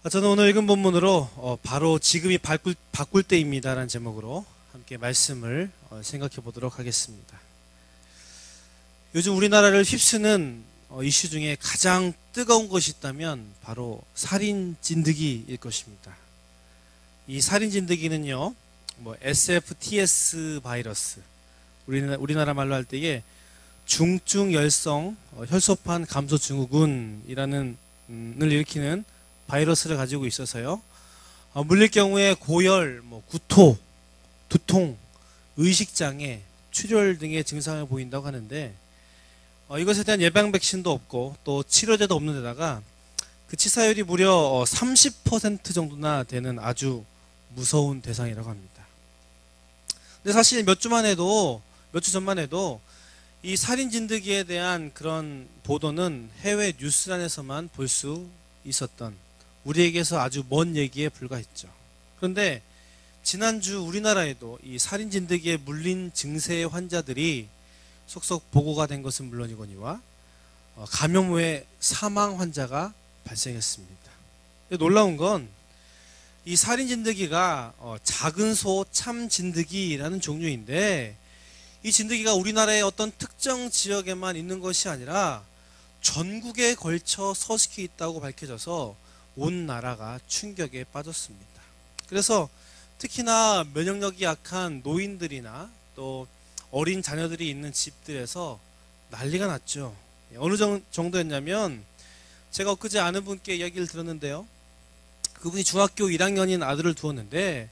저는 오늘 읽은 본문으로 바로 지금이 바꿀 때입니다 라는 제목으로 함께 말씀을 생각해 보도록 하겠습니다. 요즘 우리나라를 휩쓰는 이슈 중에 가장 뜨거운 것이 있다면 바로 살인 진드기일 것입니다. 이 살인 진드기는요, SFTS 바이러스, 우리나라 말로 할 때에 중증 열성 혈소판 감소 증후군이라는 을 일으키는 바이러스를 가지고 있어서요, 물릴 경우에 고열, 구토, 두통, 의식장애, 출혈 등의 증상을 보인다고 하는데, 이것에 대한 예방 백신도 없고 또 치료제도 없는 데다가 그 치사율이 무려 30% 정도나 되는 아주 무서운 대상이라고 합니다. 근데 사실 몇 주 전만 해도 이 살인 진드기에 대한 그런 보도는 해외 뉴스란에서만 볼 수 있었던, 우리에게서 아주 먼 얘기에 불과했죠. 그런데 지난주 우리나라에도 이 살인 진드기에 물린 증세의 환자들이 속속 보고가 된 것은 물론이거니와 감염 후에 사망 환자가 발생했습니다. 놀라운 건 이 살인 진드기가 작은 소 참 진드기라는 종류인데, 이 진드기가 우리나라의 어떤 특정 지역에만 있는 것이 아니라 전국에 걸쳐 서식해 있다고 밝혀져서 온 나라가 충격에 빠졌습니다. 그래서 특히나 면역력이 약한 노인들이나 또 어린 자녀들이 있는 집들에서 난리가 났죠. 어느 정도였냐면, 제가 엊그제 아는 분께 이야기를 들었는데요, 그분이 중학교 1학년인 아들을 두었는데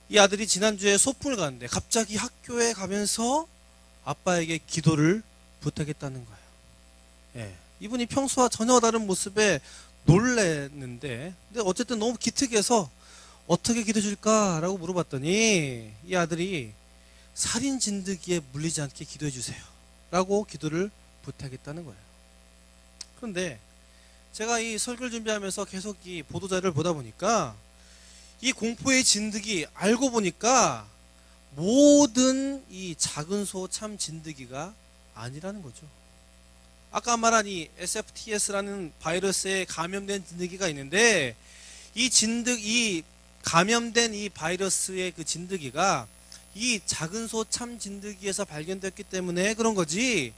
이 아들이 지난주에 소풍을 갔는데 갑자기 학교에 가면서 아빠에게 기도를 부탁했다는 거예요. 이분이 평소와 전혀 다른 모습에 놀랬는데, 근데 어쨌든 너무 기특해서 어떻게 기도해 줄까라고 물어봤더니 이 아들이 살인 진드기에 물리지 않게 기도해 주세요 라고 기도를 부탁했다는 거예요. 그런데 제가 이 설교를 준비하면서 계속 이 보도자료를 보다 보니까 이 공포의 진드기, 알고 보니까 모든 이 작은 소 참 진드기가 아니라는 거죠. 아까 말한 이 SFTS라는 바이러스에 감염된 진드기가 있는데, 이 감염된 이 바이러스의 그 진드기가 이 작은 소 참 진드기에서 발견됐기 때문에 그런 거지,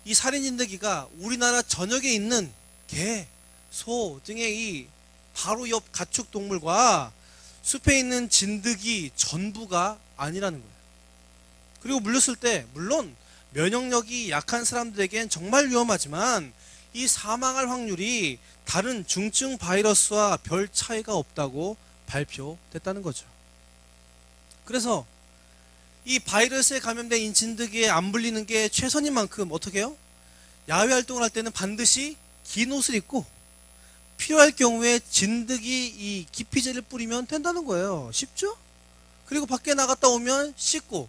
이 살인 진드기가 우리나라 전역에 있는 개, 소 등의 이 바로 옆 가축 동물과 숲에 있는 진드기 전부가 아니라는 거예요. 그리고 물렸을 때 물론 면역력이 약한 사람들에겐 정말 위험하지만 이 사망할 확률이 다른 중증 바이러스와 별 차이가 없다고 발표됐다는 거죠. 그래서 이 바이러스에 감염된 이 진드기에 안 물리는 게 최선인 만큼 어떻게 해요? 야외 활동을 할 때는 반드시 긴 옷을 입고 필요할 경우에 진드기 이 기피제를 뿌리면 된다는 거예요. 쉽죠? 그리고 밖에 나갔다 오면 씻고,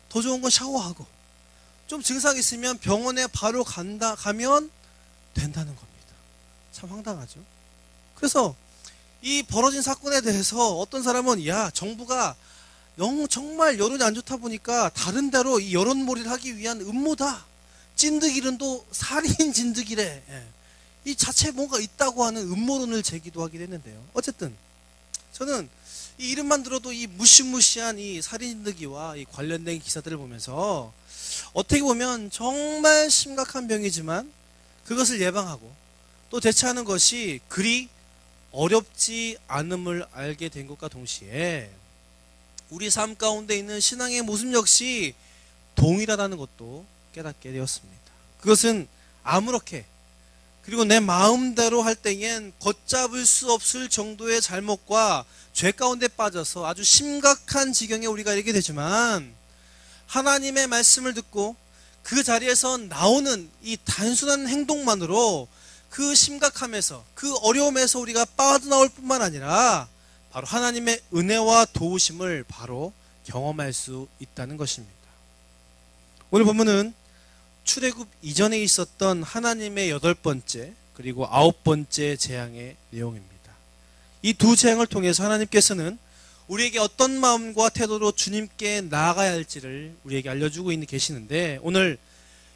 더 좋은 건 샤워하고, 좀 증상이 있으면 병원에 바로 가면 된다는 겁니다. 참 황당하죠? 그래서 이 벌어진 사건에 대해서 어떤 사람은, 야, 정부가 정말 여론이 안 좋다 보니까 다른 데로 이 여론몰이를 하기 위한 음모다. 진드기는 또 살인 진드기래. 이 자체에 뭔가 있다고 하는 음모론을 제기도 하기도 했는데요. 어쨌든 저는 이 이름만 들어도 이 무시무시한 이 살인 진드기와 이 관련된 기사들을 보면서 어떻게 보면 정말 심각한 병이지만 그것을 예방하고 또 대처하는 것이 그리 어렵지 않음을 알게 된 것과 동시에 우리 삶 가운데 있는 신앙의 모습 역시 동일하다는 것도 깨닫게 되었습니다. 그것은 아무렇게, 그리고 내 마음대로 할 때엔 걷잡을 수 없을 정도의 잘못과 죄 가운데 빠져서 아주 심각한 지경에 우리가 이르게 되지만, 하나님의 말씀을 듣고 그 자리에서 나오는 이 단순한 행동만으로 그 심각함에서, 그 어려움에서 우리가 빠져나올 뿐만 아니라 바로 하나님의 은혜와 도우심을 바로 경험할 수 있다는 것입니다. 오늘 본문은 출애굽 이전에 있었던 하나님의 8번째 그리고 9번째 재앙의 내용입니다. 이 두 재앙을 통해서 하나님께서는 우리에게 어떤 마음과 태도로 주님께 나아가야 할지를 우리에게 알려주고 계시는데, 오늘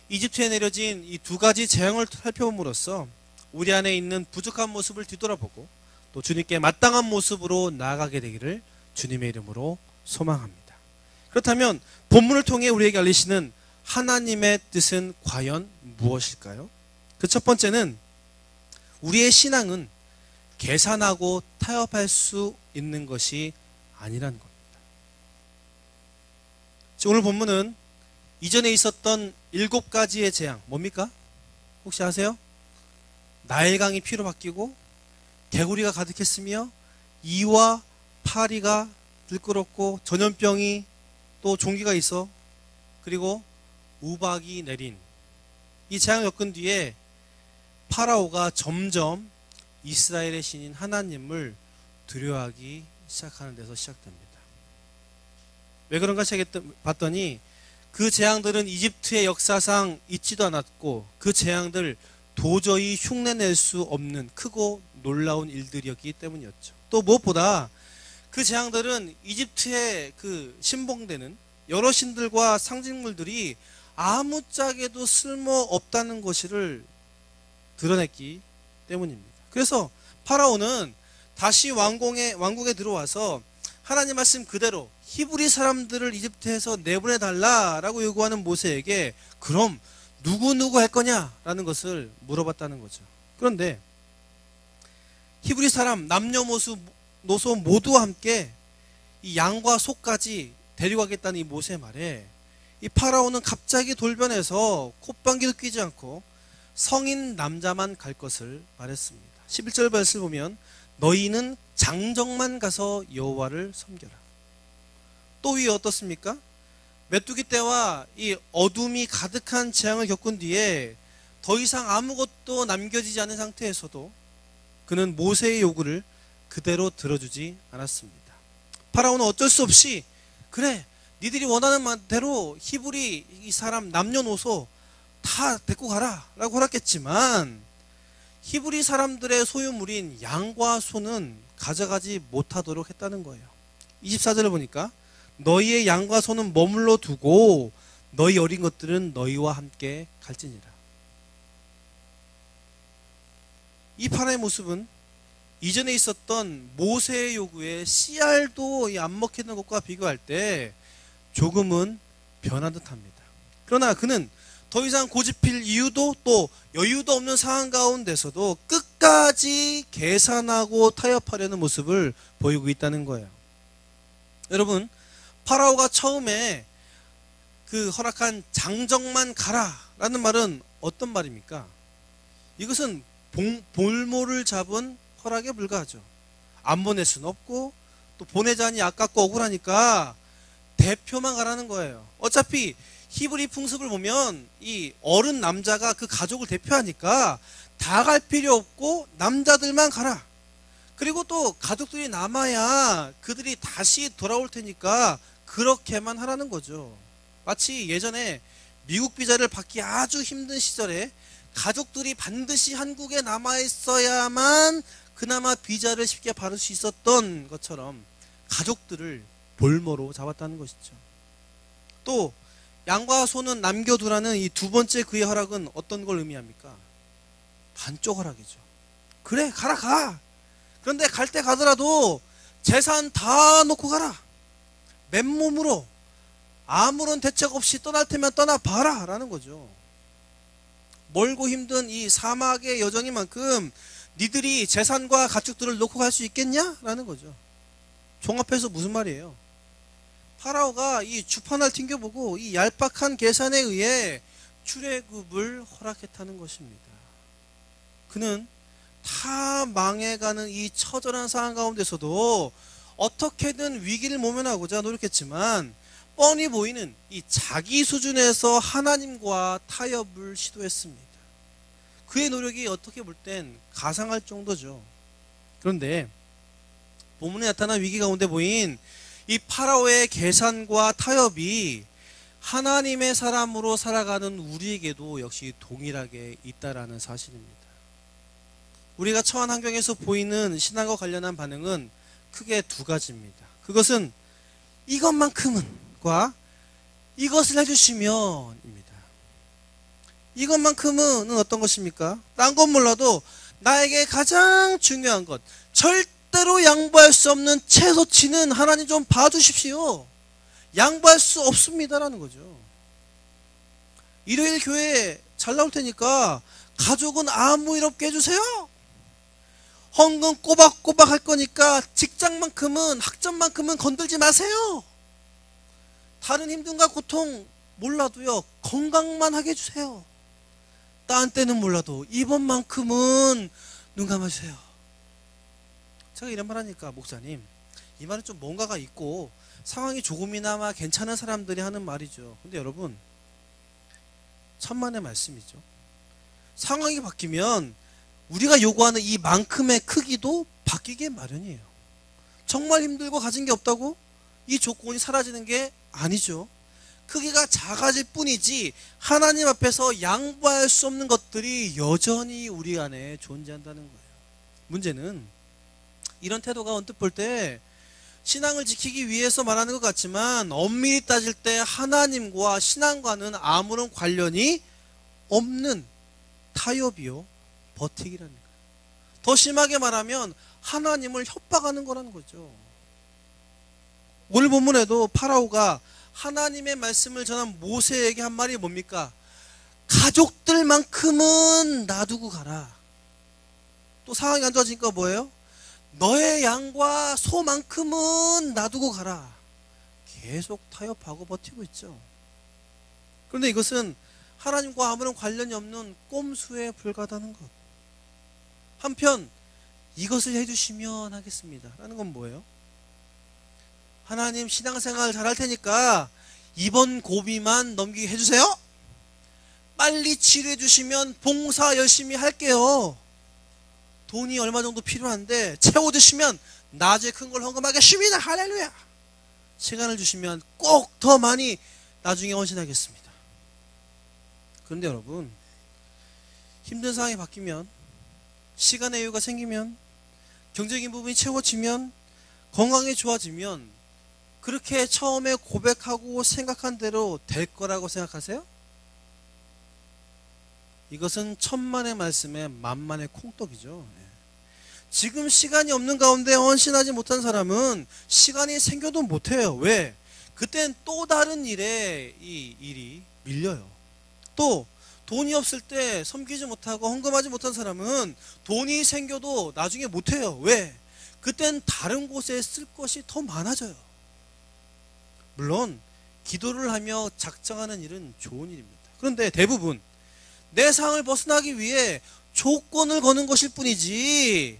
이집트에 내려진 이 두 가지 재앙을 살펴봄으로써 우리 안에 있는 부족한 모습을 뒤돌아보고 또 주님께 마땅한 모습으로 나아가게 되기를 주님의 이름으로 소망합니다. 그렇다면 본문을 통해 우리에게 알리시는 하나님의 뜻은 과연 무엇일까요? 그 첫 번째는 우리의 신앙은 계산하고 타협할 수 있는 것이 아니라는 겁니다. 오늘 본문은 이전에 있었던 7가지의 재앙, 뭡니까? 혹시 아세요? 나일강이 피로 바뀌고 개구리가 가득했으며 이와 파리가 들끓었고 전염병이 또 종기가 있어 그리고 우박이 내린 이 재앙을 겪은 뒤에 파라오가 점점 이스라엘의 신인 하나님을 두려워하기 시작하는 데서 시작됩니다. 왜 그런가 봤더니 그 재앙들은 이집트의 역사상 있지도 않았고 그 재앙들 도저히 흉내낼 수 없는 크고 놀라운 일들이었기 때문이었죠. 또 무엇보다 그 재앙들은 이집트의 그 신봉되는 여러 신들과 상징물들이 아무짝에도 쓸모없다는 것을 드러냈기 때문입니다. 그래서 파라오는 다시 왕국에 들어와서 하나님 말씀 그대로 히브리 사람들을 이집트에서 내보내달라라고 요구하는 모세에게 그럼 누구 할 거냐라는 것을 물어봤다는 거죠. 그런데 히브리 사람 남녀노소 모두와 함께 이 양과 소까지 데려가겠다는 이 모세의 말에 이 파라오는 갑자기 돌변해서 콧방귀도 뀌지 않고 성인 남자만 갈 것을 말했습니다. 11절 말씀을 보면 너희는 장정만 가서 여호와를 섬겨라. 또 위에 어떻습니까? 메뚜기 떼와 이 어둠이 가득한 재앙을 겪은 뒤에 더 이상 아무것도 남겨지지 않은 상태에서도 그는 모세의 요구를 그대로 들어주지 않았습니다. 파라오는 어쩔 수 없이 그래 니들이 원하는 대로 히브리 이 사람 남녀노소 다 데리고 가라 라고 허락했지만 히브리 사람들의 소유물인 양과 소는 가져가지 못하도록 했다는 거예요. 24절을 보니까 너희의 양과 소는 머물러 두고 너희 어린 것들은 너희와 함께 갈지니라. 이 파라의 모습은 이전에 있었던 모세의 요구에 씨알도 안 먹히는 것과 비교할 때 조금은 변한 듯합니다. 그러나 그는 더 이상 고집필 이유도 또 여유도 없는 상황 가운데서도 끝까지 계산하고 타협하려는 모습을 보이고 있다는 거예요. 여러분, 파라오가 처음에 그 허락한 장정만 가라라는 말은 어떤 말입니까? 이것은 볼모를 잡은 허락에 불과하죠. 안 보낼 수는 없고 또 보내자니 아깝고 억울하니까 대표만 가라는 거예요. 어차피 히브리 풍습을 보면 이 어른 남자가 그 가족을 대표하니까 다 갈 필요 없고 남자들만 가라. 그리고 또 가족들이 남아야 그들이 다시 돌아올 테니까 그렇게만 하라는 거죠. 마치 예전에 미국 비자를 받기 아주 힘든 시절에 가족들이 반드시 한국에 남아있어야만 그나마 비자를 쉽게 받을 수 있었던 것처럼 가족들을 볼모로 잡았다는 것이죠. 또 양과 소는 남겨두라는 이 두 번째 그의 허락은 어떤 걸 의미합니까? 반쪽 허락이죠. 그래 가라 가. 그런데 갈 때 가더라도 재산 다 놓고 가라. 맨몸으로 아무런 대책 없이 떠날 테면 떠나봐라 라는 거죠. 멀고 힘든 이 사막의 여정이만큼 니들이 재산과 가축들을 놓고 갈 수 있겠냐? 라는 거죠. 종합해서 무슨 말이에요? 파라오가 이 주판을 튕겨보고 이 얄팍한 계산에 의해 출애굽을 허락했다는 것입니다. 그는 다 망해가는 이 처절한 상황 가운데서도 어떻게든 위기를 모면하고자 노력했지만 뻔히 보이는 이 자기 수준에서 하나님과 타협을 시도했습니다. 그의 노력이 어떻게 볼 땐 가상할 정도죠. 그런데 본문에 나타난 위기 가운데 보인 이 파라오의 계산과 타협이 하나님의 사람으로 살아가는 우리에게도 역시 동일하게 있다라는 사실입니다. 우리가 처한 환경에서 보이는 신앙과 관련한 반응은 크게 두 가지입니다. 그것은 이것만큼은과 이것을 해주시면입니다. 이것만큼은 어떤 것입니까? 딴 건 몰라도 나에게 가장 중요한 것, 절대로 양보할 수 없는 최소치는 하나님 좀 봐주십시오. 양보할 수 없습니다라는 거죠. 일요일 교회 잘 나올 테니까 가족은 아무 일 없게 해주세요. 헌금 꼬박꼬박 할 거니까 직장만큼은, 학점만큼은 건들지 마세요. 다른 힘듦과 고통 몰라도요, 건강만 하게 해주세요. 딴 때는 몰라도 이번만큼은 눈 감아주세요. 제가 이런 말 하니까, 목사님, 이 말은 좀 뭔가가 있고 상황이 조금이나마 괜찮은 사람들이 하는 말이죠. 근데 여러분, 천만의 말씀이죠. 상황이 바뀌면 우리가 요구하는 이만큼의 크기도 바뀌게 마련이에요. 정말 힘들고 가진 게 없다고 이 조건이 사라지는 게 아니죠. 크기가 작아질 뿐이지 하나님 앞에서 양보할 수 없는 것들이 여전히 우리 안에 존재한다는 거예요. 문제는 이런 태도가 언뜻 볼 때 신앙을 지키기 위해서 말하는 것 같지만 엄밀히 따질 때 하나님과 신앙과는 아무런 관련이 없는 타협이요, 버티기라는 거예요. 더 심하게 말하면 하나님을 협박하는 거라는 거죠. 오늘 본문에도 파라오가 하나님의 말씀을 전한 모세에게 한 말이 뭡니까? 가족들만큼은 놔두고 가라. 또 상황이 안 좋아지니까 뭐예요? 너의 양과 소만큼은 놔두고 가라. 계속 타협하고 버티고 있죠. 그런데 이것은 하나님과 아무런 관련이 없는 꼼수에 불과하다는 것. 한편 이것을 해주시면 하겠습니다 라는 건 뭐예요? 하나님, 신앙생활 잘할 테니까 이번 고비만 넘기게 해주세요. 빨리 치료해 주시면 봉사 열심히 할게요. 돈이 얼마 정도 필요한데 채워주시면 나중에 큰 걸 헌금하겠습니다. 할렐루야. 시간을 주시면 꼭 더 많이 나중에 헌신하겠습니다. 그런데 여러분, 힘든 상황이 바뀌면, 시간의 여유가 생기면, 경제적인 부분이 채워지면, 건강이 좋아지면 그렇게 처음에 고백하고 생각한 대로 될 거라고 생각하세요? 이것은 천만의 말씀에 만만의 콩떡이죠. 지금 시간이 없는 가운데 헌신하지 못한 사람은 시간이 생겨도 못해요. 왜? 그땐 또 다른 일에 이 일이 밀려요. 또 돈이 없을 때 섬기지 못하고 헌금하지 못한 사람은 돈이 생겨도 나중에 못해요. 왜? 그땐 다른 곳에 쓸 것이 더 많아져요. 물론 기도를 하며 작정하는 일은 좋은 일입니다. 그런데 대부분 내 상을 벗어나기 위해 조건을 거는 것일 뿐이지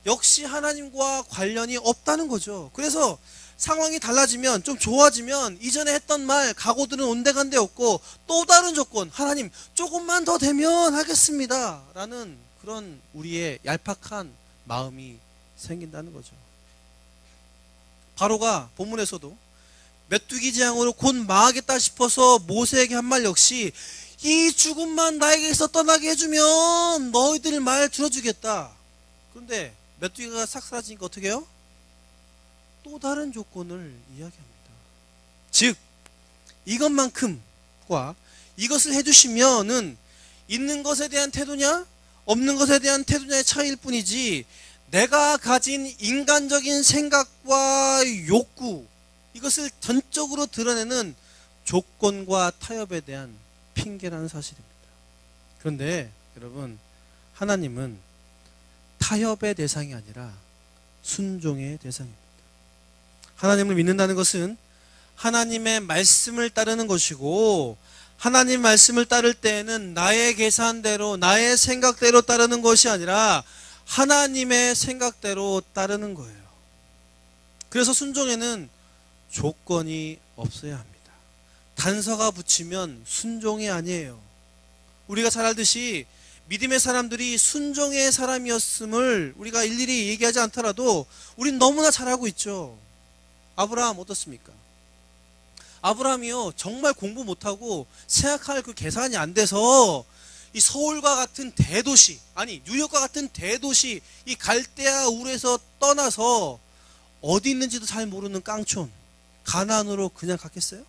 역시 하나님과 관련이 없다는 거죠. 그래서 상황이 달라지면, 좀 좋아지면 이전에 했던 말, 각오들은 온데간데 없고 또 다른 조건, 하나님 조금만 더 되면 하겠습니다 라는 그런 우리의 얄팍한 마음이 생긴다는 거죠. 바로가 본문에서도 메뚜기 재앙으로 곧 망하겠다 싶어서 모세에게 한 말 역시 이 죽음만 나에게서 떠나게 해주면 너희들 말 들어주겠다. 그런데 메뚜기가 싹 사라지니까 어떻게 해요? 또 다른 조건을 이야기합니다. 즉 이것만큼과 이것을 해주시면은 있는 것에 대한 태도냐 없는 것에 대한 태도냐의 차이일 뿐이지 내가 가진 인간적인 생각과 욕구, 이것을 전적으로 드러내는 조건과 타협에 대한 핑계라는 사실입니다. 그런데 여러분, 하나님은 타협의 대상이 아니라 순종의 대상입니다. 하나님을 믿는다는 것은 하나님의 말씀을 따르는 것이고, 하나님 말씀을 따를 때에는 나의 계산대로, 나의 생각대로 따르는 것이 아니라 하나님의 생각대로 따르는 거예요. 그래서 순종에는 조건이 없어야 합니다. 단서가 붙이면 순종이 아니에요. 우리가 잘 알듯이 믿음의 사람들이 순종의 사람이었음을 우리가 일일이 얘기하지 않더라도 우린 너무나 잘 알고 있죠. 아브라함 어떻습니까? 아브라함이요, 정말 공부 못하고 생각할 그 계산이 안 돼서 이 서울과 같은 대도시, 아니 뉴욕과 같은 대도시, 이 갈대아 우르에서 떠나서 어디 있는지도 잘 모르는 깡촌 가나안으로 그냥 갔겠어요?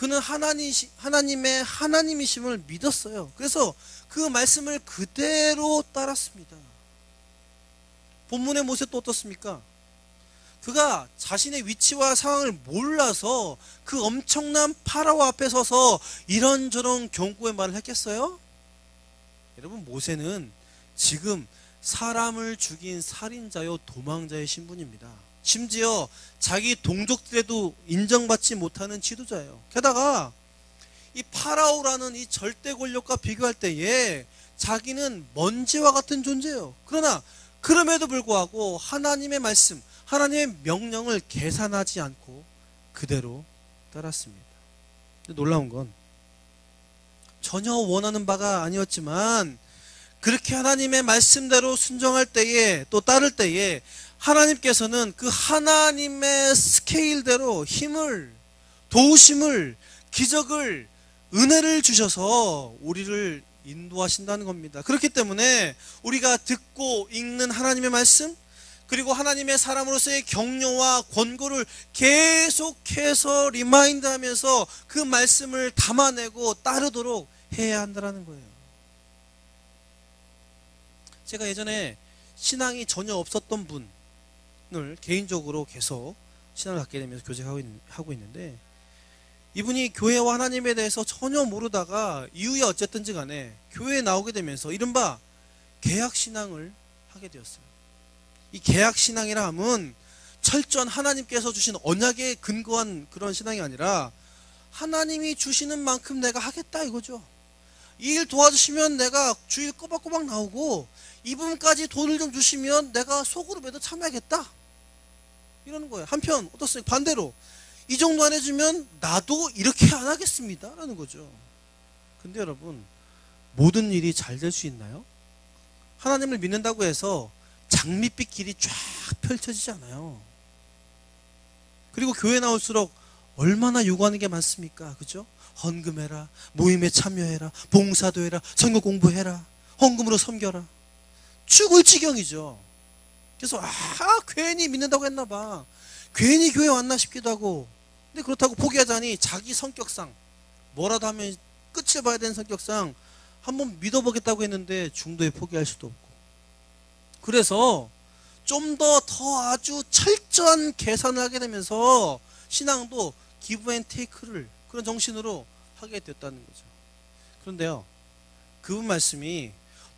그는 하나님의 하나님이심을 믿었어요. 그래서 그 말씀을 그대로 따랐습니다. 본문의 모세 또 어떻습니까? 그가 자신의 위치와 상황을 몰라서 그 엄청난 파라오 앞에 서서 이런저런 경고의 말을 했겠어요? 여러분, 모세는 지금 사람을 죽인 살인자요 도망자의 신분입니다. 심지어 자기 동족들에도 인정받지 못하는 지도자예요. 게다가 이 파라오라는 이 절대 권력과 비교할 때에 자기는 먼지와 같은 존재예요. 그러나 그럼에도 불구하고 하나님의 말씀, 하나님의 명령을 계산하지 않고 그대로 따랐습니다. 놀라운 건 전혀 원하는 바가 아니었지만 그렇게 하나님의 말씀대로 순종할 때에, 또 따를 때에 하나님께서는 그 하나님의 스케일대로 힘을, 도우심을, 기적을, 은혜를 주셔서 우리를 인도하신다는 겁니다. 그렇기 때문에 우리가 듣고 읽는 하나님의 말씀, 그리고 하나님의 사람으로서의 격려와 권고를 계속해서 리마인드하면서 그 말씀을 담아내고 따르도록 해야 한다는 거예요. 제가 예전에 신앙이 전혀 없었던 분을 개인적으로 계속 신앙을 갖게 되면서 교제하고 있는데, 이분이 교회와 하나님에 대해서 전혀 모르다가 이후에 어쨌든지 간에 교회에 나오게 되면서 이른바 개혁신앙을 하게 되었어요. 이 개혁신앙이라 함은 철저한 하나님께서 주신 언약에 근거한 그런 신앙이 아니라 하나님이 주시는 만큼 내가 하겠다 이거죠. 이 일 도와주시면 내가 주일 꼬박꼬박 나오고 이 부분까지 돈을 좀 주시면 내가 소그룹에도 참여하겠다 이러는 거예요. 한편 어떻습니까? 반대로 이 정도 안 해주면 나도 이렇게 안 하겠습니다 라는 거죠. 근데 여러분, 모든 일이 잘 될 수 있나요? 하나님을 믿는다고 해서 장밋빛 길이 쫙 펼쳐지지 않아요. 그리고 교회 나올수록 얼마나 요구하는 게 많습니까? 그죠? 헌금해라, 모임에 참여해라, 봉사도 해라, 성경 공부해라, 헌금으로 섬겨라. 죽을 지경이죠. 그래서 괜히 믿는다고 했나 봐, 괜히 교회 왔나 싶기도 하고. 근데 그렇다고 포기하자니 자기 성격상, 뭐라도 하면 끝을 봐야 되는 성격상 한번 믿어보겠다고 했는데 중도에 포기할 수도 없고. 그래서 좀 더 아주 철저한 계산을 하게 되면서 신앙도 기브 앤 테이크를 그런 정신으로 하게 됐다는 거죠. 그런데요, 그분 말씀이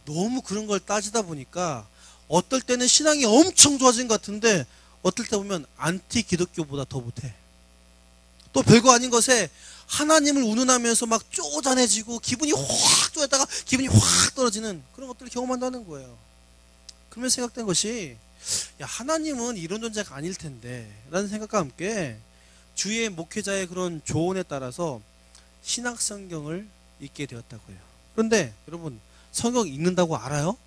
너무 그런 걸 따지다 보니까 어떨 때는 신앙이 엄청 좋아진 것 같은데 어떨 때 보면 안티 기독교보다 더 못해. 또 별거 아닌 것에 하나님을 운운하면서 막 쪼잔해지고 기분이 확 좋았다가 기분이 확 떨어지는 그런 것들을 경험한다는 거예요. 그러면서 생각된 것이, 야, 하나님은 이런 존재가 아닐 텐데 라는 생각과 함께 주위의 목회자의 그런 조언에 따라서 신학 성경을 읽게 되었다고요. 그런데 여러분, 성경 읽는다고 알아요?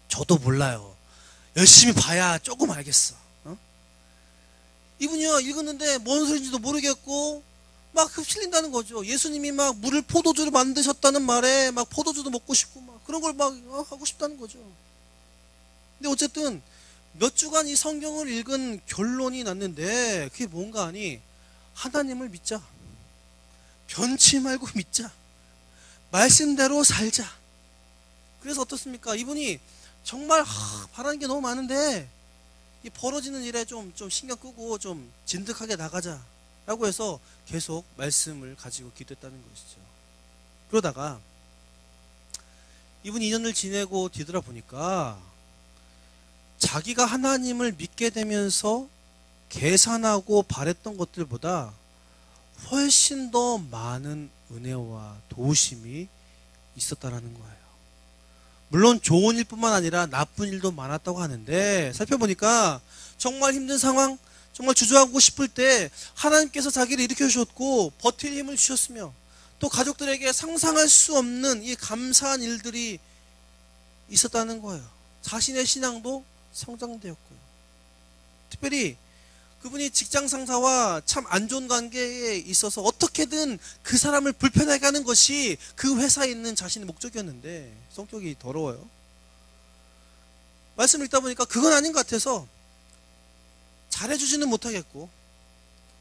저도 몰라요. 열심히 봐야 조금 알겠어. 이분이요, 읽었는데 뭔 소리인지도 모르겠고 막 흡실린다는 거죠. 예수님이 막 물을 포도주로 만드셨다는 말에 막 포도주도 먹고 싶고 막 그런 걸 막 하고 싶다는 거죠. 근데 어쨌든 몇 주간 이 성경을 읽은 결론이 났는데 그게 뭔가 하니, 하나님을 믿자, 변치 말고 믿자, 말씀대로 살자. 그래서 어떻습니까? 이분이 정말 바라는 게 너무 많은데 이 벌어지는 일에 좀 신경 끄고 좀 진득하게 나가자 라고 해서 계속 말씀을 가지고 기도했다는 것이죠. 그러다가 이분이 2년을 지내고 뒤돌아보니까 자기가 하나님을 믿게 되면서 계산하고 바랬던 것들보다 훨씬 더 많은 은혜와 도우심이 있었다라는 거예요. 물론 좋은 일뿐만 아니라 나쁜 일도 많았다고 하는데, 살펴보니까 정말 힘든 상황, 정말 주저하고 싶을 때 하나님께서 자기를 일으켜 주셨고 버틸 힘을 주셨으며, 또 가족들에게 상상할 수 없는 이 감사한 일들이 있었다는 거예요. 자신의 신앙도 성장되었고요. 특별히 그분이 직장 상사와 참 안 좋은 관계에 있어서 어떻게든 그 사람을 불편하게 하는 것이 그 회사에 있는 자신의 목적이었는데 성격이 더러워요. 말씀을 읽다 보니까 그건 아닌 것 같아서 잘해주지는 못하겠고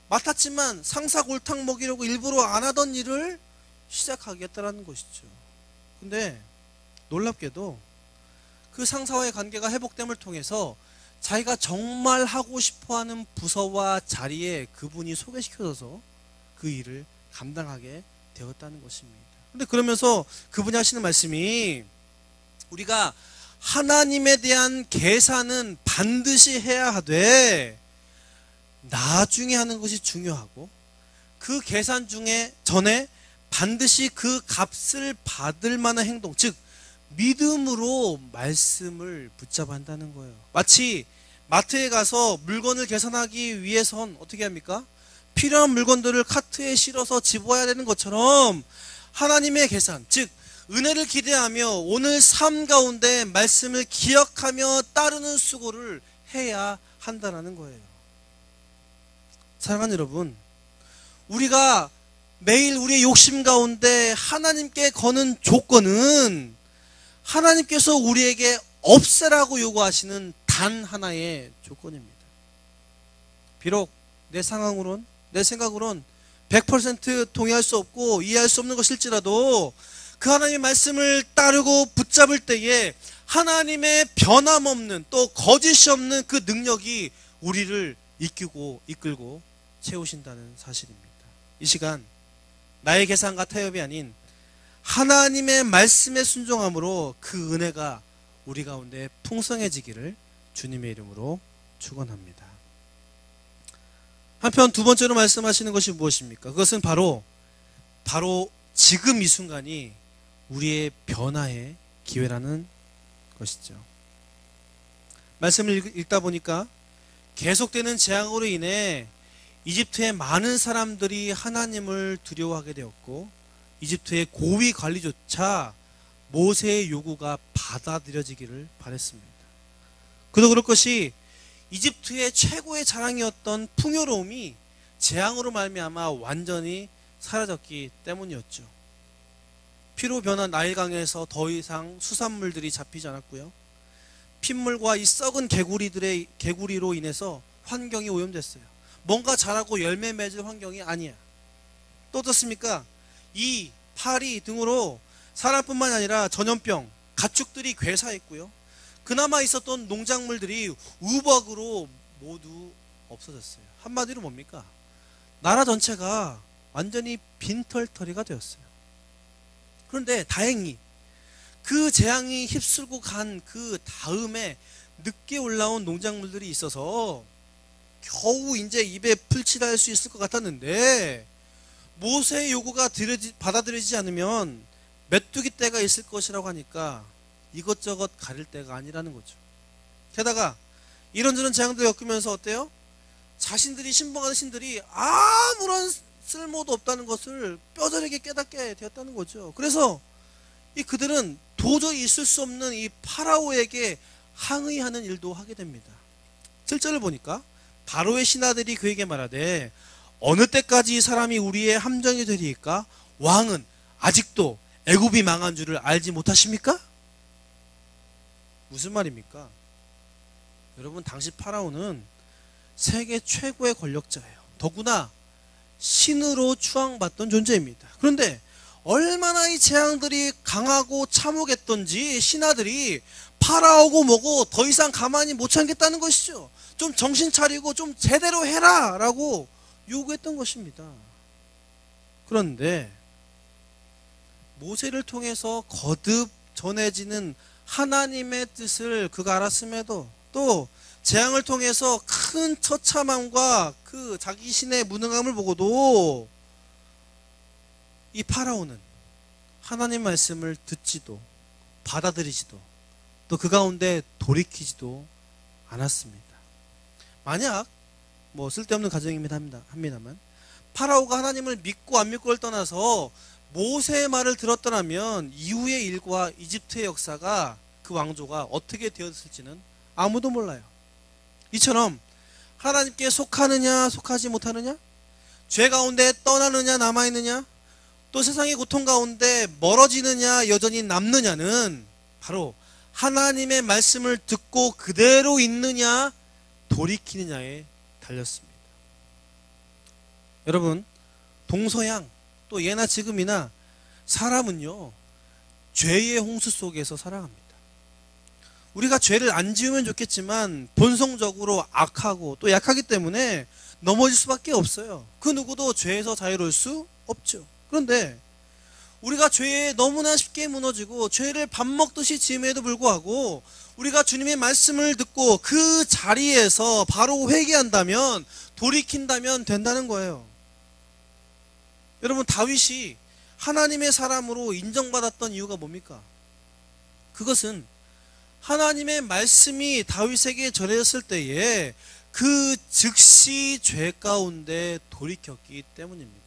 맡았지만 상사 골탕 먹이려고 일부러 안 하던 일을 시작하겠다라는 것이죠. 근데 놀랍게도 그 상사와의 관계가 회복됨을 통해서 자기가 정말 하고 싶어하는 부서와 자리에 그분이 소개시켜줘서 그 일을 감당하게 되었다는 것입니다. 근데 그러면서 그분이 하시는 말씀이, 우리가 하나님에 대한 계산은 반드시 해야 하되 나중에 하는 것이 중요하고, 그 계산 중에 전에 반드시 그 값을 받을 만한 행동, 즉 믿음으로 말씀을 붙잡아 한다는 거예요. 마치 마트에 가서 물건을 계산하기 위해선 어떻게 합니까? 필요한 물건들을 카트에 실어서 집어야 되는 것처럼 하나님의 계산, 즉 은혜를 기대하며 오늘 삶 가운데 말씀을 기억하며 따르는 수고를 해야 한다는 거예요. 사랑하는 여러분, 우리가 매일 우리의 욕심 가운데 하나님께 거는 조건은 하나님께서 우리에게 없애라고 요구하시는 단 하나의 조건입니다. 비록 내 상황으론, 내 생각으론 100% 동의할 수 없고 이해할 수 없는 것일지라도 그 하나님의 말씀을 따르고 붙잡을 때에 하나님의 변함없는, 또 거짓이 없는 그 능력이 우리를 이끌고 채우신다는 사실입니다. 이 시간 나의 계산과 타협이 아닌 하나님의 말씀에 순종함으로 그 은혜가 우리 가운데 풍성해지기를 주님의 이름으로 축원합니다. 한편 두 번째로 말씀하시는 것이 무엇입니까? 그것은 바로 지금 이 순간이 우리의 변화의 기회라는 것이죠. 말씀을 읽다 보니까 계속되는 재앙으로 인해 이집트의 많은 사람들이 하나님을 두려워하게 되었고, 이집트의 고위 관리조차 모세의 요구가 받아들여지기를 바랬습니다. 그도 그럴 것이 이집트의 최고의 자랑이었던 풍요로움이 재앙으로 말미암아 완전히 사라졌기 때문이었죠. 피로 변한 나일강에서 더 이상 수산물들이 잡히지 않았고요. 핏물과 이 썩은 개구리로 인해서 환경이 오염됐어요. 뭔가 자라고 열매 맺을 환경이 아니야. 또 어떻습니까? 이 파리 등으로 사람뿐만 아니라 전염병, 가축들이 괴사했고요. 그나마 있었던 농작물들이 우박으로 모두 없어졌어요. 한마디로 뭡니까? 나라 전체가 완전히 빈털터리가 되었어요. 그런데 다행히 그 재앙이 휩쓸고 간 그 다음에 늦게 올라온 농작물들이 있어서 겨우 이제 입에 풀칠할 수 있을 것 같았는데, 모세의 요구가 받아들여지지 않으면 메뚜기 떼가 있을 것이라고 하니까 이것저것 가릴 때가 아니라는 거죠. 게다가 이런저런 재앙도 겪으면서 어때요? 자신들이 신봉하는 신들이 아무런 쓸모도 없다는 것을 뼈저리게 깨닫게 되었다는 거죠. 그래서 그들은 도저히 있을 수 없는 이 파라오에게 항의하는 일도 하게 됩니다. 7절을 보니까 바로의 신하들이 그에게 말하되, 어느 때까지 이 사람이 우리의 함정이 되리이까? 왕은 아직도 애굽이 망한 줄을 알지 못하십니까? 무슨 말입니까? 여러분, 당시 파라오는 세계 최고의 권력자예요. 더구나 신으로 추앙받던 존재입니다. 그런데 얼마나 이 재앙들이 강하고 참혹했던지 신하들이 파라오고 뭐고 더 이상 가만히 못 참겠다는 것이죠. 좀 정신 차리고 좀 제대로 해라 라고 요구했던 것입니다. 그런데 모세를 통해서 거듭 전해지는 하나님의 뜻을 그가 알았음에도, 또 재앙을 통해서 큰 처참함과 그 자기 신의 무능함을 보고도 이 파라오는 하나님 말씀을 듣지도 받아들이지도 또 그 가운데 돌이키지도 않았습니다. 만약 쓸데없는 가정이긴 합니다만 파라오가 하나님을 믿고 안 믿고를 떠나서 모세의 말을 들었더라면 이후의 일과 이집트의 역사가, 그 왕조가 어떻게 되었을지는 아무도 몰라요. 이처럼 하나님께 속하느냐 속하지 못하느냐, 죄 가운데 떠나느냐 남아있느냐, 또 세상의 고통 가운데 멀어지느냐 여전히 남느냐는 바로 하나님의 말씀을 듣고 그대로 있느냐 돌이키느냐에 달렸습니다. 여러분, 동서양 또 예나 지금이나 사람은요, 죄의 홍수 속에서 살아갑니다. 우리가 죄를 안 지으면 좋겠지만 본성적으로 악하고 또 약하기 때문에 넘어질 수밖에 없어요. 그 누구도 죄에서 자유로울 수 없죠. 그런데 우리가 죄에 너무나 쉽게 무너지고 죄를 밥 먹듯이 지음에도 불구하고 우리가 주님의 말씀을 듣고 그 자리에서 바로 회개한다면, 돌이킨다면 된다는 거예요. 여러분, 다윗이 하나님의 사람으로 인정받았던 이유가 뭡니까? 그것은 하나님의 말씀이 다윗에게 전해졌을 때에 그 즉시 죄 가운데 돌이켰기 때문입니다.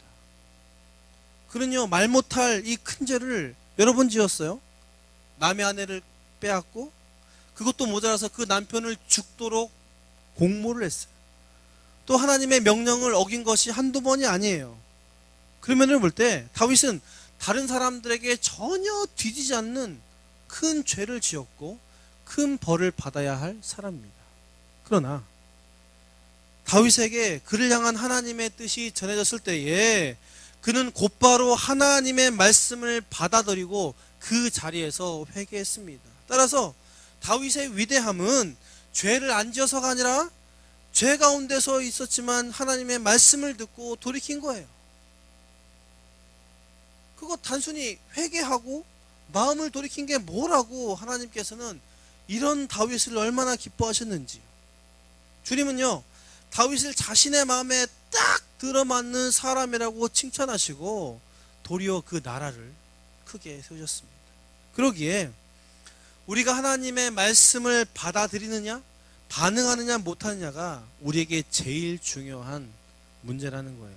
그는요, 말 못할 이 큰 죄를 여러 번 지었어요. 남의 아내를 빼앗고, 그것도 모자라서 그 남편을 죽도록 공모를 했어요. 또 하나님의 명령을 어긴 것이 한두 번이 아니에요. 그러면을 볼 때 다윗은 다른 사람들에게 전혀 뒤지지 않는 큰 죄를 지었고 큰 벌을 받아야 할 사람입니다. 그러나 다윗에게 그를 향한 하나님의 뜻이 전해졌을 때에 그는 곧바로 하나님의 말씀을 받아들이고 그 자리에서 회개했습니다. 따라서 다윗의 위대함은 죄를 안 지어서가 아니라 죄 가운데서 있었지만 하나님의 말씀을 듣고 돌이킨 거예요. 그거 단순히 회개하고 마음을 돌이킨 게 뭐라고 하나님께서는 이런 다윗을 얼마나 기뻐하셨는지요. 주님은요, 다윗을 자신의 마음에 딱 들어맞는 사람이라고 칭찬하시고 도리어 그 나라를 크게 세우셨습니다. 그러기에 우리가 하나님의 말씀을 받아들이느냐, 반응하느냐 못하느냐가 우리에게 제일 중요한 문제라는 거예요.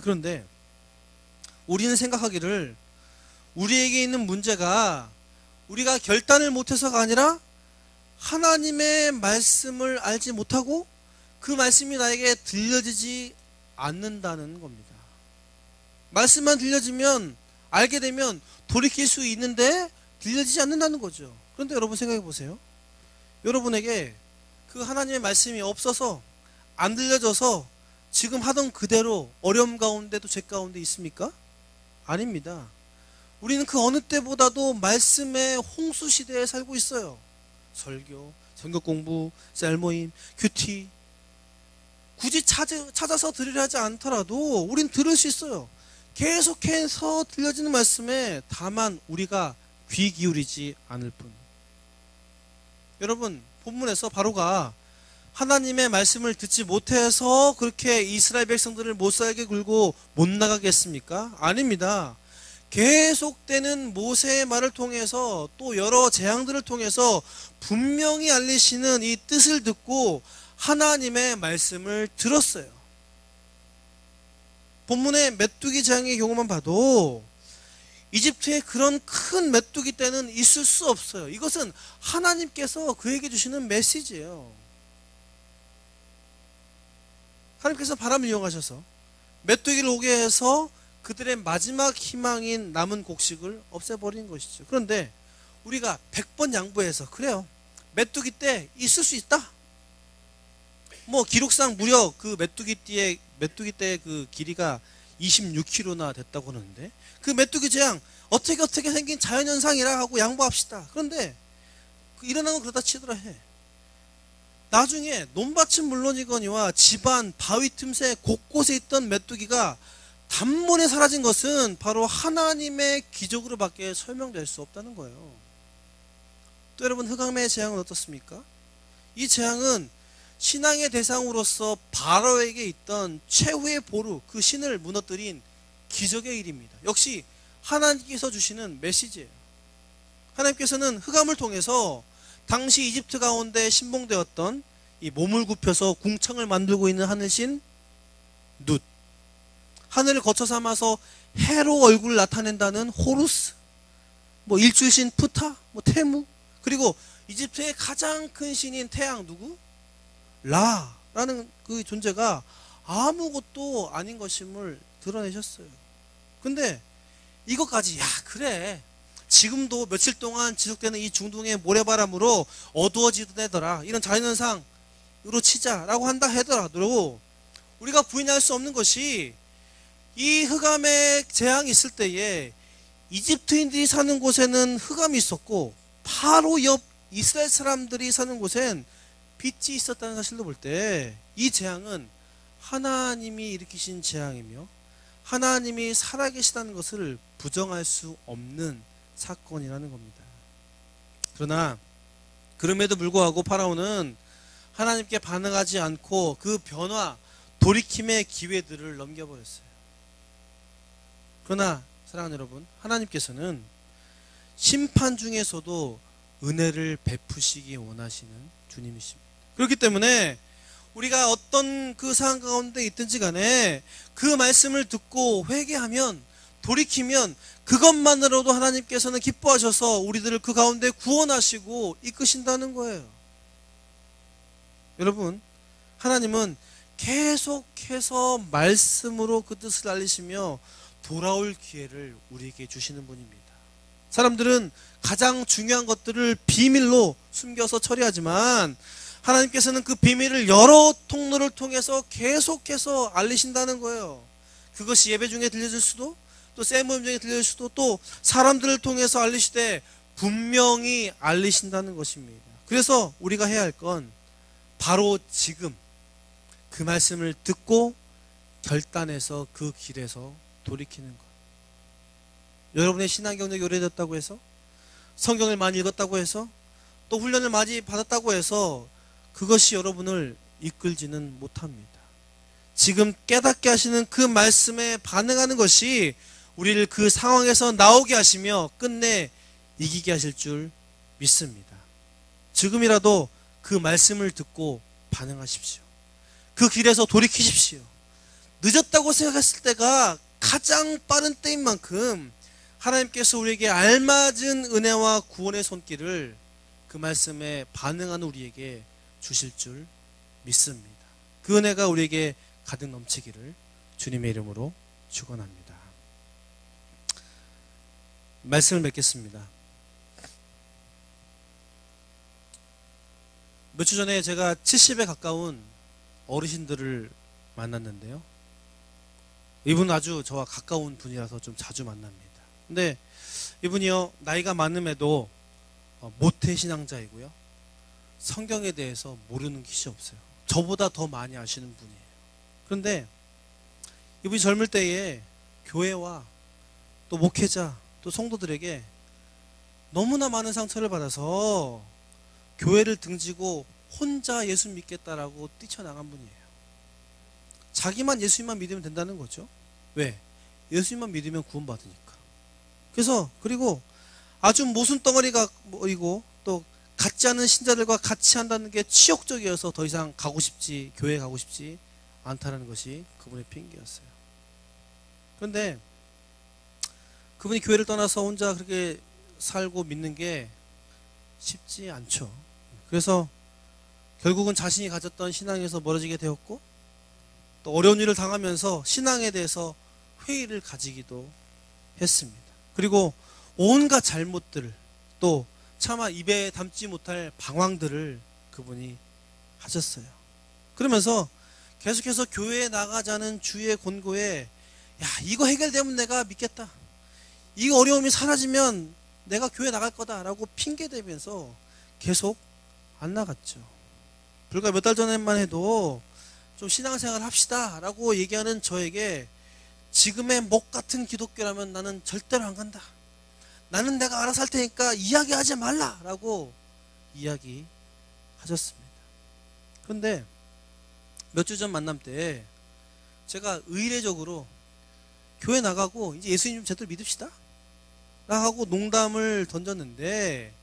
그런데 우리는 생각하기를 우리에게 있는 문제가 우리가 결단을 못해서가 아니라 하나님의 말씀을 알지 못하고 그 말씀이 나에게 들려지지 않는다는 겁니다. 말씀만 들려지면, 알게 되면 돌이킬 수 있는데 들려지지 않는다는 거죠. 그런데 여러분 생각해 보세요. 여러분에게 그 하나님의 말씀이 없어서 안 들려져서 지금 하던 그대로 어려움 가운데도 죄 가운데 있습니까? 아닙니다. 우리는 그 어느 때보다도 말씀의 홍수 시대에 살고 있어요. 설교, 성경 공부, 셀모임, 큐티, 굳이 찾아서 들으려 하지 않더라도 우린 들을 수 있어요. 계속해서 들려지는 말씀에 다만 우리가 귀 기울이지 않을 뿐. 여러분, 본문에서 바로가 하나님의 말씀을 듣지 못해서 그렇게 이스라엘 백성들을 못 살게 굴고 못 나가게 했습니까? 아닙니다. 계속되는 모세의 말을 통해서 또 여러 재앙들을 통해서 분명히 알리시는 이 뜻을 듣고 하나님의 말씀을 들었어요. 본문의 메뚜기 재앙의 경우만 봐도 이집트에 그런 큰 메뚜기 떼는 있을 수 없어요. 이것은 하나님께서 그에게 주시는 메시지예요. 하나님께서 바람을 이용하셔서 메뚜기를 오게 해서 그들의 마지막 희망인 남은 곡식을 없애버린 것이죠. 그런데 우리가 100번 양보해서 그래요, 메뚜기 떼 있을 수 있다. 기록상 무려 그 메뚜기 떼의 그 길이가 26km나 됐다고 하는데 그 메뚜기 재앙 어떻게 생긴 자연현상이라 하고 양보합시다. 그런데 일어나는 건 그러다 치더라 해. 나중에 논밭은 물론이거니와 집안, 바위 틈새 곳곳에 있던 메뚜기가 단번에 사라진 것은 바로 하나님의 기적으로밖에 설명될 수 없다는 거예요. 또 여러분, 흑암의 재앙은 어떻습니까? 이 재앙은 신앙의 대상으로서 바로에게 있던 최후의 보루, 그 신을 무너뜨린 기적의 일입니다. 역시 하나님께서 주시는 메시지예요. 하나님께서는 흑암을 통해서 당시 이집트 가운데 신봉되었던 이 몸을 굽혀서 궁창을 만들고 있는 하늘신 룻, 하늘을 거쳐 삼아서 해로 얼굴을 나타낸다는 호루스, 일출신 푸타, 테무, 그리고 이집트의 가장 큰 신인 태양 누구? 라라는 그 존재가 아무것도 아닌 것임을 드러내셨어요. 근데 이것까지, 그래, 지금도 며칠 동안 지속되는 이 중동의 모래바람으로 어두워지더라, 이런 자연현상으로 치자라고 한다 하더라도 우리가 부인할 수 없는 것이 이 흑암의 재앙이 있을 때에 이집트인들이 사는 곳에는 흑암이 있었고 바로 옆 이스라엘 사람들이 사는 곳엔 빛이 있었다는 사실로 볼 때 이 재앙은 하나님이 일으키신 재앙이며 하나님이 살아계시다는 것을 부정할 수 없는 사건이라는 겁니다. 그러나 그럼에도 불구하고 파라오는 하나님께 반응하지 않고 그 변화, 돌이킴의 기회들을 넘겨버렸어요. 그러나 사랑하는 여러분, 하나님께서는 심판 중에서도 은혜를 베푸시기 원하시는 주님이십니다. 그렇기 때문에 우리가 어떤 그 상황 가운데 있든지 간에 그 말씀을 듣고 회개하면, 돌이키면 그것만으로도 하나님께서는 기뻐하셔서 우리들을 그 가운데 구원하시고 이끄신다는 거예요. 여러분, 하나님은 계속해서 말씀으로 그 뜻을 알리시며 돌아올 기회를 우리에게 주시는 분입니다. 사람들은 가장 중요한 것들을 비밀로 숨겨서 처리하지만 하나님께서는 그 비밀을 여러 통로를 통해서 계속해서 알리신다는 거예요. 그것이 예배 중에 들려질 수도, 또 샘모임 중에 들려질 수도, 또 사람들을 통해서 알리시되 분명히 알리신다는 것입니다. 그래서 우리가 해야 할 건 바로 지금 그 말씀을 듣고 결단해서 그 길에서 돌이키는 것. 여러분의 신앙 경력이 오래됐다고 해서, 성경을 많이 읽었다고 해서, 또 훈련을 많이 받았다고 해서 그것이 여러분을 이끌지는 못합니다. 지금 깨닫게 하시는 그 말씀에 반응하는 것이 우리를 그 상황에서 나오게 하시며 끝내 이기게 하실 줄 믿습니다. 지금이라도 그 말씀을 듣고 반응하십시오. 그 길에서 돌이키십시오. 늦었다고 생각했을 때가 가장 빠른 때인 만큼 하나님께서 우리에게 알맞은 은혜와 구원의 손길을 그 말씀에 반응하는 우리에게 주실 줄 믿습니다. 그 은혜가 우리에게 가득 넘치기를 주님의 이름으로 축원합니다. 말씀을 맺겠습니다. 몇 주 전에 제가 70에 가까운 어르신들을 만났는데요. 이분은 아주 저와 가까운 분이라서 좀 자주 만납니다. 근데 이분이요, 나이가 많음에도 모태신앙자이고요, 성경에 대해서 모르는 것이 없어요. 저보다 더 많이 아시는 분이에요. 그런데 이분이 젊을 때에 교회와 또 목회자, 또 성도들에게 너무나 많은 상처를 받아서 교회를 등지고 혼자 예수 믿겠다라고 뛰쳐나간 분이에요. 자기만 예수님만 믿으면 된다는 거죠. 왜? 예수님만 믿으면 구원받으니까. 그래서 그리고 아주 모순덩어리가 보이고 또 같지 않은 신자들과 같이 한다는 게 치욕적이어서 더 이상 가고 싶지, 교회에 가고 싶지 않다는 것이 그분의 핑계였어요. 그런데 그분이 교회를 떠나서 혼자 그렇게 살고 믿는 게 쉽지 않죠. 그래서 결국은 자신이 가졌던 신앙에서 멀어지게 되었고, 또 어려운 일을 당하면서 신앙에 대해서 회의를 가지기도 했습니다. 그리고 온갖 잘못들을, 또 차마 입에 담지 못할 방황들을 그분이 하셨어요. 그러면서 계속해서 교회에 나가자는 주의 권고에, 야, 이거 해결되면 내가 믿겠다, 이 어려움이 사라지면 내가 교회 나갈 거다라고 핑계대면서 계속 안 나갔죠. 불과 몇 달 전에만 해도 좀 신앙생활 합시다 라고 얘기하는 저에게 지금의 목 같은 기독교라면 나는 절대로 안 간다, 나는 내가 알아서 할 테니까 이야기하지 말라 라고 이야기하셨습니다. 그런데 몇 주 전 만남 때 제가 의례적으로 교회 나가고 이제 예수님 좀 제대로 믿읍시다 라고 농담을 던졌는데,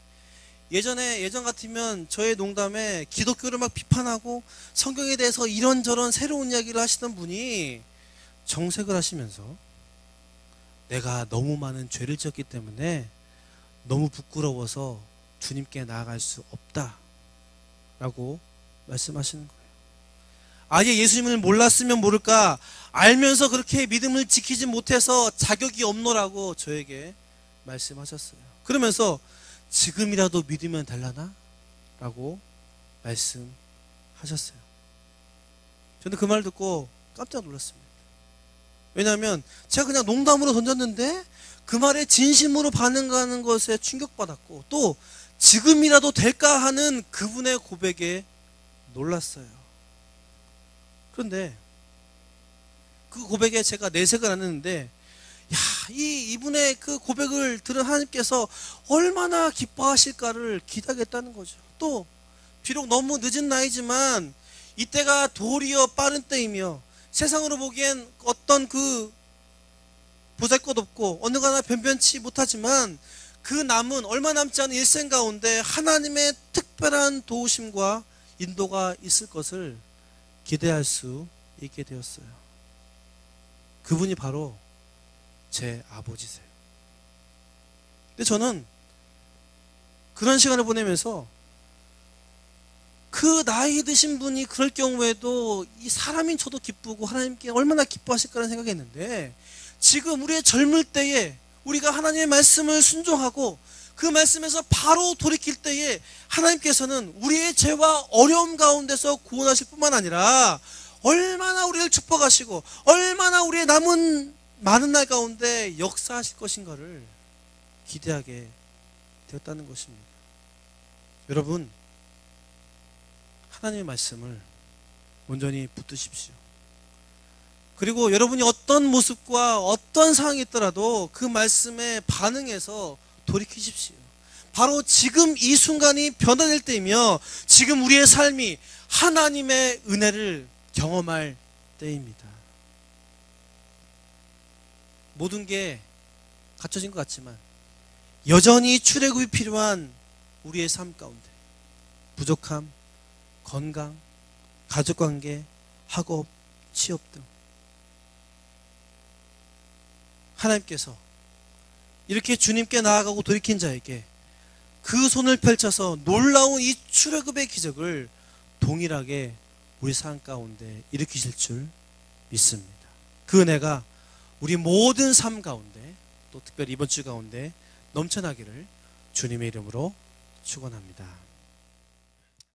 예전 같으면 저의 농담에 기독교를 막 비판하고 성경에 대해서 이런저런 새로운 이야기를 하시던 분이 정색을 하시면서 내가 너무 많은 죄를 지었기 때문에 너무 부끄러워서 주님께 나아갈 수 없다 라고 말씀하시는 거예요. 아예 예수님을 몰랐으면 모를까, 알면서 그렇게 믿음을 지키지 못해서 자격이 없노라고 저에게 말씀하셨어요. 그러면서 지금이라도 믿으면 될라나? 라고 말씀하셨어요. 저는 그 말 듣고 깜짝 놀랐습니다. 왜냐하면 제가 그냥 농담으로 던졌는데 그 말에 진심으로 반응하는 것에 충격받았고, 또 지금이라도 될까 하는 그분의 고백에 놀랐어요. 그런데 그 고백에 제가 내색을 안 했는데, 이분의 그 고백을 들은 하나님께서 얼마나 기뻐하실까를 기대하겠다는 거죠. 또 비록 너무 늦은 나이지만 이때가 도리어 빠른 때이며, 세상으로 보기엔 어떤 그 보잘것없고 어느 하나 변변치 못하지만 그 남은 얼마 남지 않은 일생 가운데 하나님의 특별한 도우심과 인도가 있을 것을 기대할 수 있게 되었어요. 그분이 바로 제 아버지세요. 근데 저는 그런 시간을 보내면서 그 나이 드신 분이 그럴 경우에도 이 사람인 저도 기쁘고 하나님께 얼마나 기뻐하실까라는 생각했는데, 지금 우리의 젊을 때에 우리가 하나님의 말씀을 순종하고 그 말씀에서 바로 돌이킬 때에 하나님께서는 우리의 죄와 어려움 가운데서 구원하실 뿐만 아니라 얼마나 우리를 축복하시고 얼마나 우리의 남은 많은 날 가운데 역사하실 것인가를 기대하게 되었다는 것입니다. 여러분, 하나님의 말씀을 온전히 붙드십시오. 그리고 여러분이 어떤 모습과 어떤 상황이 있더라도 그 말씀에 반응해서 돌이키십시오. 바로 지금 이 순간이 변화될 때이며, 지금 우리의 삶이 하나님의 은혜를 경험할 때입니다. 모든 게 갖춰진 것 같지만 여전히 출애굽이 필요한 우리의 삶 가운데 부족함, 건강, 가족관계, 학업, 취업 등 하나님께서 이렇게 주님께 나아가고 돌이킨 자에게 그 손을 펼쳐서 놀라운 이 출애굽의 기적을 동일하게 우리 삶 가운데 일으키실 줄 믿습니다. 그 은혜가 우리 모든 삶 가운데, 또 특별히 이번 주 가운데 넘쳐나기를 주님의 이름으로 축원합니다.